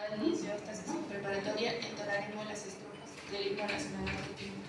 dar inicio a esta sesión preparatoria entonaremos las estrofas del himno nacional argentino.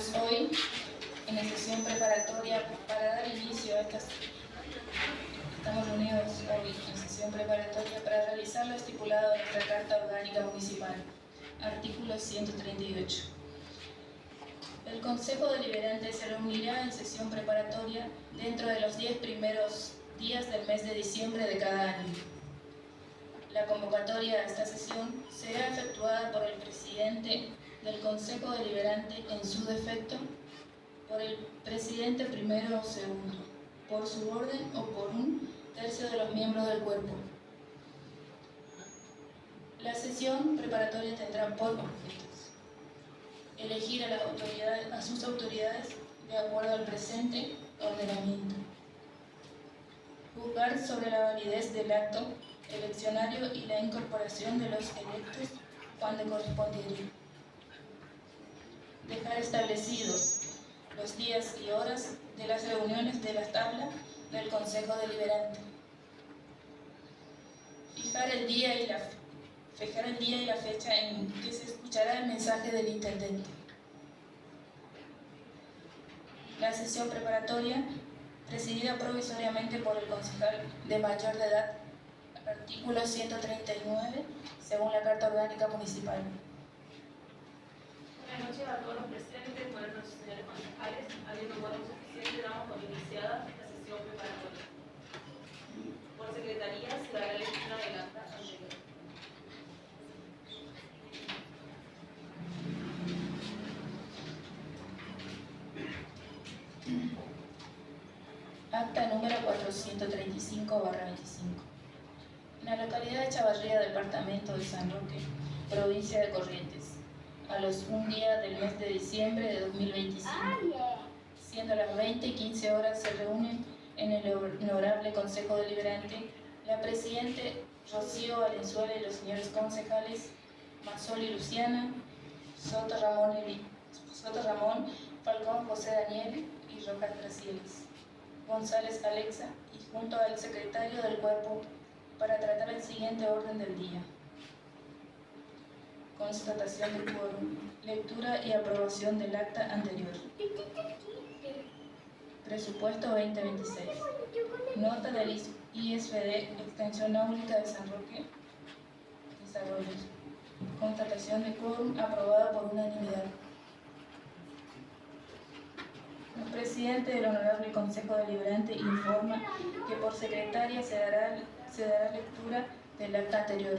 Hoy en la sesión preparatoria para dar inicio a estas estamos reunidos hoy en sesión preparatoria para realizar lo estipulado en nuestra Carta Orgánica Municipal, artículo 138. El Consejo Deliberante se reunirá en sesión preparatoria dentro de los 10 primeros días del mes de diciembre de cada año. La convocatoria a esta sesión será efectuada por el presidente del Consejo Deliberante en su defecto, por el presidente primero o segundo, por su orden o por un tercio de los miembros del cuerpo. La sesión preparatoria tendrá por objetos: elegir a sus autoridades de acuerdo al presente ordenamiento, juzgar sobre la validez del acto eleccionario y la incorporación de los electos cuando correspondiera, dejar establecidos los días y horas de las reuniones de la tabla del Consejo Deliberante, fijar el día y la fecha en que se escuchará el mensaje del intendente. La sesión preparatoria, presidida provisoriamente por el concejal de mayor de edad, artículo 139, según la Carta Orgánica Municipal. Buenas noches a todos los presentes, buenas noches señores concejales. Habiendo quórum suficiente, damos por iniciada esta sesión preparatoria. Por secretaría se dará lectura del acta anterior. Acta número 435/25. En la localidad de Chavarría, departamento de San Roque, provincia de Corrientes, a los 1 día del mes de diciembre de 2025, siendo las 20:15 horas, se reúnen en el honorable Consejo Deliberante la Presidente Rocío Valenzuela y los señores concejales Mazzoli Luciana, Soto Ramón, Falcón José Daniel y Rojas Gracieles, González Alexa, y junto al secretario del cuerpo para tratar el siguiente orden del día: constatación de quórum, lectura y aprobación del acta anterior, presupuesto 2026, nota del ISFD, extensión áulica de San Roque, desarrollos, constatación de quórum aprobada por unanimidad. El presidente del Honorable Consejo Deliberante informa que por secretaria se dará lectura del acta anterior.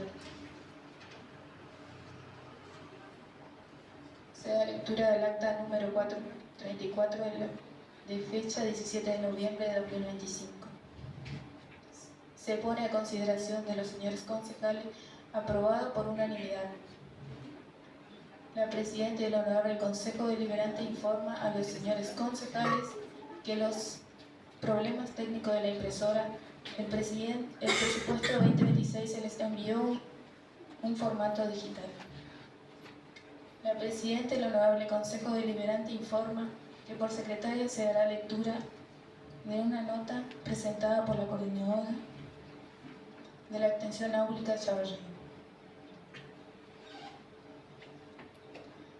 Se da lectura del acta número 434 de fecha 17 de noviembre de 2025. Se pone a consideración de los señores concejales, aprobado por unanimidad. La Presidenta del Honorable Consejo Deliberante informa a los señores concejales que los problemas técnicos de la impresora, el presupuesto 2026 se les envió un formato digital. La Presidenta del Honorable Consejo Deliberante informa que por secretaria se dará lectura de una nota presentada por la coordinadora de la extensión áulica de Chavarría.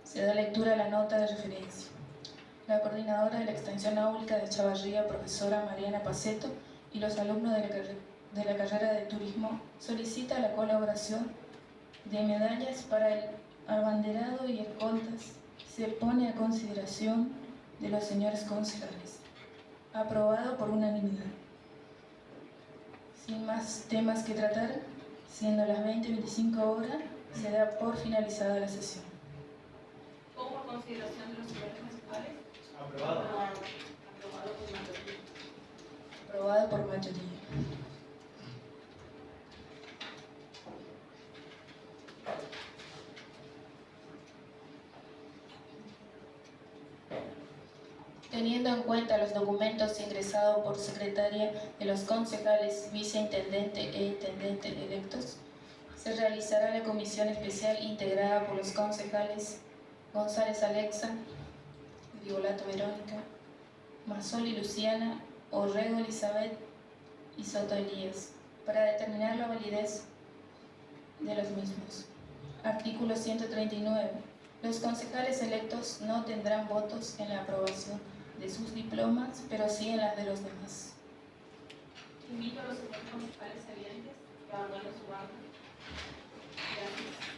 Se da lectura a la nota de referencia. La coordinadora de la extensión áulica de Chavarría, profesora Mariana Paceto, y los alumnos de la carrera de turismo solicita la colaboración de medallas para el abanderado y escoltas. Se pone a consideración de los señores concejales. Aprobado por unanimidad. Sin más temas que tratar, siendo las 20:25 horas, se da por finalizada la sesión. Pongo a consideración de los señores concejales. Aprobado. Aprobado por mayoría. Aprobado por mayoría. Teniendo en cuenta los documentos ingresados por secretaria de los concejales, viceintendente e intendente electos, se realizará la comisión especial integrada por los concejales González Alexa, Vigolato Verónica, Mazzoli Luciana, Orrego Elizabeth y Soto Elías, para determinar la validez de los mismos. Artículo 139. Los concejales electos no tendrán votos en la aprobación de sus diplomas, pero sí en las de los demás. Invito a los señores concejales salientes que abandonen su banco. Gracias.